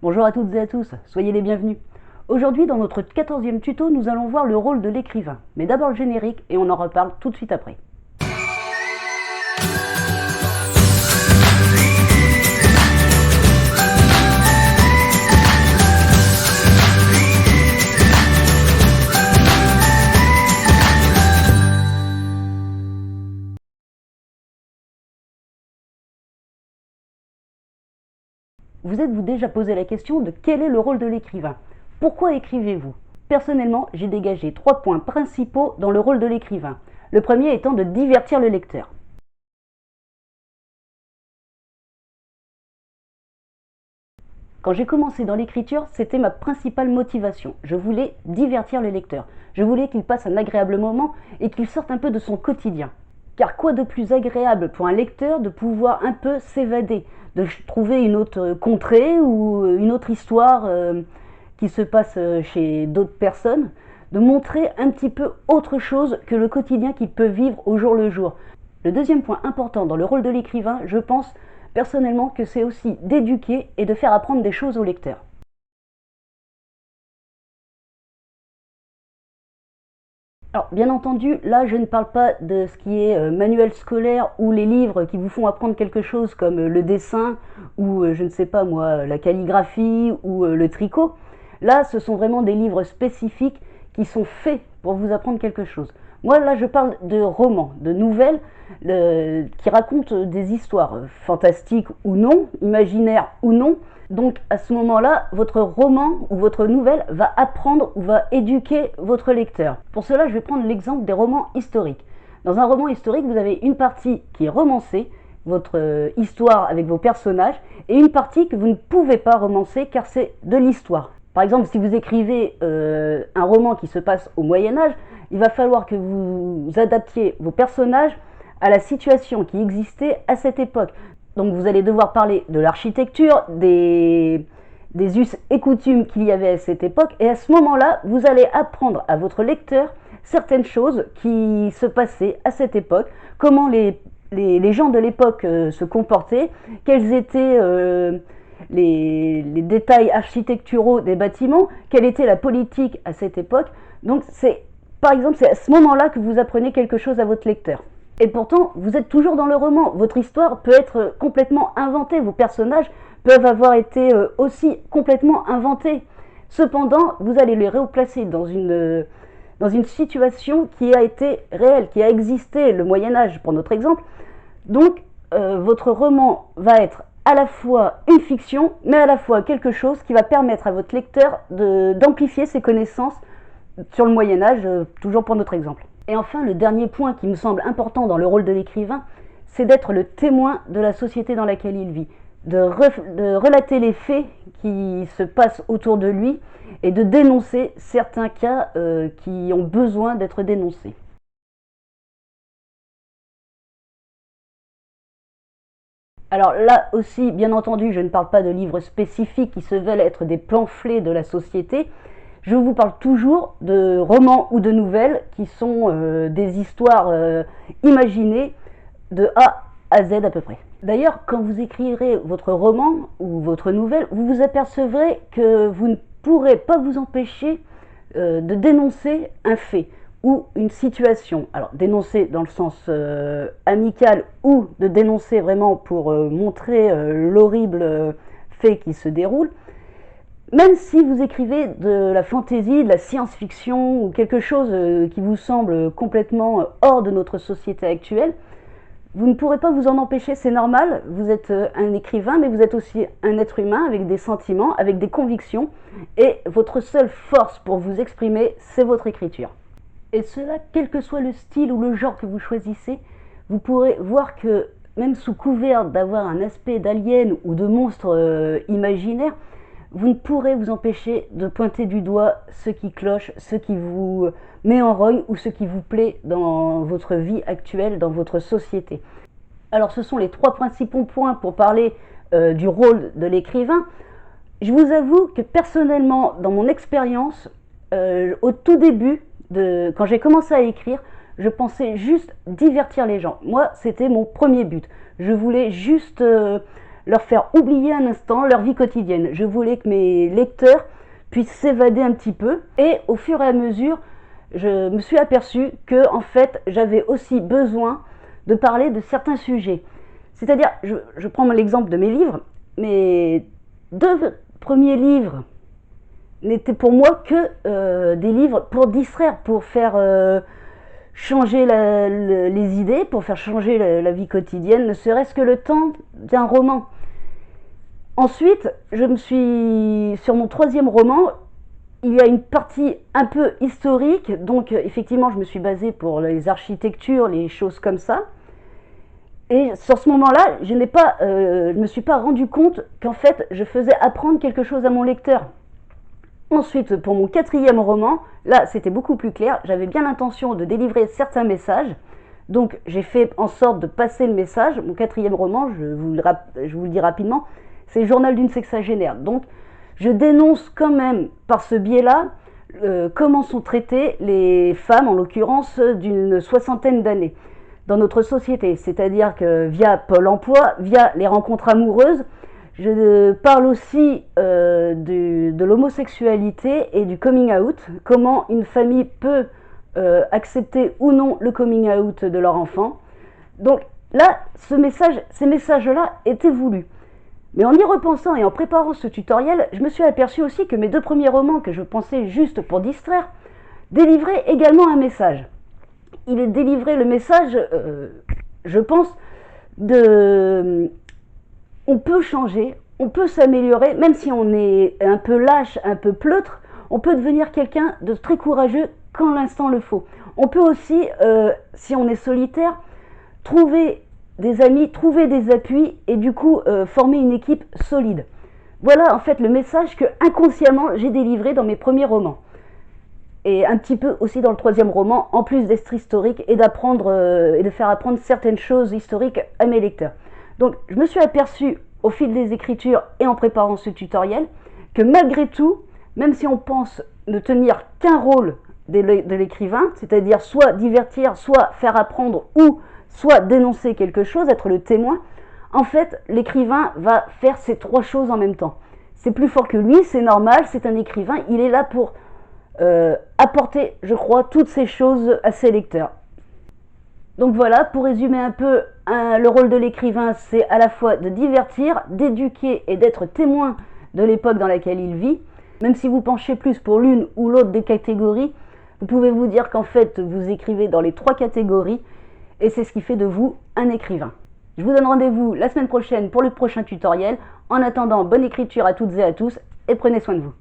Bonjour à toutes et à tous, soyez les bienvenus. Aujourd'hui, dans notre 14e tuto, nous allons voir le rôle de l'écrivain. Mais d'abord le générique et on en reparle tout de suite après. Vous êtes-vous déjà posé la question de quel est le rôle de l'écrivain? Pourquoi écrivez-vous? Personnellement, j'ai dégagé 3 points principaux dans le rôle de l'écrivain. Le premier étant de divertir le lecteur. Quand j'ai commencé dans l'écriture, c'était ma principale motivation. Je voulais divertir le lecteur. Je voulais qu'il passe un agréable moment et qu'il sorte un peu de son quotidien. Car quoi de plus agréable pour un lecteur de pouvoir un peu s'évader, de trouver une autre contrée ou une autre histoire qui se passe chez d'autres personnes, de montrer un petit peu autre chose que le quotidien qu'il peut vivre au jour le jour. Le deuxième point important dans le rôle de l'écrivain, je pense personnellement que c'est aussi d'éduquer et de faire apprendre des choses au lecteur. Alors, bien entendu, là, je ne parle pas de ce qui est manuel scolaire ou les livres qui vous font apprendre quelque chose comme le dessin ou, je ne sais pas moi, la calligraphie ou le tricot. Là, ce sont vraiment des livres spécifiques qui sont faits pour vous apprendre quelque chose. Moi, là, je parle de romans, de nouvelles qui racontent des histoires fantastiques ou non, imaginaires ou non. Donc à ce moment-là, votre roman ou votre nouvelle va apprendre ou va éduquer votre lecteur. Pour cela, je vais prendre l'exemple des romans historiques. Dans un roman historique, vous avez une partie qui est romancée, votre histoire avec vos personnages, et une partie que vous ne pouvez pas romancer car c'est de l'histoire. Par exemple, si vous écrivez un roman qui se passe au Moyen-Âge, il va falloir que vous adaptiez vos personnages à la situation qui existait à cette époque. Donc vous allez devoir parler de l'architecture, des us et coutumes qu'il y avait à cette époque, et à ce moment-là, vous allez apprendre à votre lecteur certaines choses qui se passaient à cette époque, comment les gens de l'époque se comportaient, quels étaient les détails architecturaux des bâtiments, quelle était la politique à cette époque. Donc par exemple, c'est à ce moment-là que vous apprenez quelque chose à votre lecteur. Et pourtant, vous êtes toujours dans le roman. Votre histoire peut être complètement inventée. Vos personnages peuvent avoir été aussi complètement inventés. Cependant, vous allez les replacer dans une situation qui a été réelle, qui a existé, le Moyen-Âge pour notre exemple. Donc, votre roman va être à la fois une fiction, mais à la fois quelque chose qui va permettre à votre lecteur d'amplifier ses connaissances sur le Moyen-Âge, toujours pour notre exemple. Et enfin, le dernier point qui me semble important dans le rôle de l'écrivain, c'est d'être le témoin de la société dans laquelle il vit, de relater les faits qui se passent autour de lui et de dénoncer certains cas qui ont besoin d'être dénoncés. Alors là aussi, bien entendu, je ne parle pas de livres spécifiques qui se veulent être des pamphlets de la société. Je vous parle toujours de romans ou de nouvelles qui sont des histoires imaginées de A à Z à peu près. D'ailleurs, quand vous écrirez votre roman ou votre nouvelle, vous vous apercevrez que vous ne pourrez pas vous empêcher de dénoncer un fait ou une situation. Alors, dénoncer dans le sens amical ou de dénoncer vraiment pour montrer l'horrible fait qui se déroule. Même si vous écrivez de la fantaisie, de la science-fiction ou quelque chose qui vous semble complètement hors de notre société actuelle, vous ne pourrez pas vous en empêcher, c'est normal. Vous êtes un écrivain, mais vous êtes aussi un être humain avec des sentiments, avec des convictions. Et votre seule force pour vous exprimer, c'est votre écriture. Et cela, quel que soit le style ou le genre que vous choisissez, vous pourrez voir que même sous couvert d'avoir un aspect d'alien ou de monstre imaginaire, vous ne pourrez vous empêcher de pointer du doigt ce qui cloche, ce qui vous met en rogne ou ce qui vous plaît dans votre vie actuelle, dans votre société. Alors ce sont les 3 principaux points pour parler du rôle de l'écrivain. Je vous avoue que personnellement, dans mon expérience, au tout début, quand j'ai commencé à écrire, je pensais juste divertir les gens. Moi, c'était mon premier but. Je voulais juste leur faire oublier un instant leur vie quotidienne. Je voulais que mes lecteurs puissent s'évader un petit peu. Et au fur et à mesure, je me suis aperçue que, en fait, j'avais aussi besoin de parler de certains sujets. C'est-à-dire, je prends l'exemple de mes livres. Mes 2 premiers livres n'étaient pour moi que des livres pour distraire, pour faire changer les idées, pour faire changer la vie quotidienne, ne serait-ce que le temps d'un roman. Ensuite, sur mon 3e roman, il y a une partie un peu historique, donc effectivement je me suis basée pour les architectures, les choses comme ça. Et sur ce moment-là, je ne me suis pas rendu compte qu'en fait je faisais apprendre quelque chose à mon lecteur. Ensuite, pour mon 4e roman, là c'était beaucoup plus clair, j'avais bien l'intention de délivrer certains messages, donc j'ai fait en sorte de passer le message. Mon 4e roman, je vous le dis rapidement, c'est Journal d'une sexagénaire. Donc je dénonce quand même par ce biais-là comment sont traitées les femmes, en l'occurrence d'une 60aine d'années, dans notre société. C'est-à-dire que via Pôle emploi, via les rencontres amoureuses, je parle aussi de l'homosexualité et du coming out, comment une famille peut accepter ou non le coming out de leur enfant. Donc là, ces messages-là étaient voulus. Mais en y repensant et en préparant ce tutoriel, je me suis aperçu aussi que mes 2 premiers romans, que je pensais juste pour distraire, délivraient également un message. Il est délivré le message, je pense, on peut changer, on peut s'améliorer, même si on est un peu lâche, un peu pleutre, on peut devenir quelqu'un de très courageux quand l'instant le faut. On peut aussi, si on est solitaire, trouver des amis, trouver des appuis et du coup former une équipe solide. Voilà en fait le message que inconsciemment j'ai délivré dans mes premiers romans. Et un petit peu aussi dans le 3e roman, en plus d'être historique et d'apprendre et de faire apprendre certaines choses historiques à mes lecteurs. Donc je me suis aperçue au fil des écritures et en préparant ce tutoriel que malgré tout, même si on pense ne tenir qu'un rôle de l'écrivain, c'est-à-dire soit divertir, soit faire apprendre ou soit dénoncer quelque chose, être le témoin, en fait, l'écrivain va faire ces 3 choses en même temps. C'est plus fort que lui, c'est normal, c'est un écrivain, il est là pour apporter, je crois, toutes ces choses à ses lecteurs. Donc voilà, pour résumer un peu, le rôle de l'écrivain, c'est à la fois de divertir, d'éduquer et d'être témoin de l'époque dans laquelle il vit. Même si vous penchez plus pour l'une ou l'autre des catégories, vous pouvez vous dire qu'en fait, vous écrivez dans les 3 catégories, et c'est ce qui fait de vous un écrivain. Je vous donne rendez-vous la semaine prochaine pour le prochain tutoriel. En attendant, bonne écriture à toutes et à tous, et prenez soin de vous.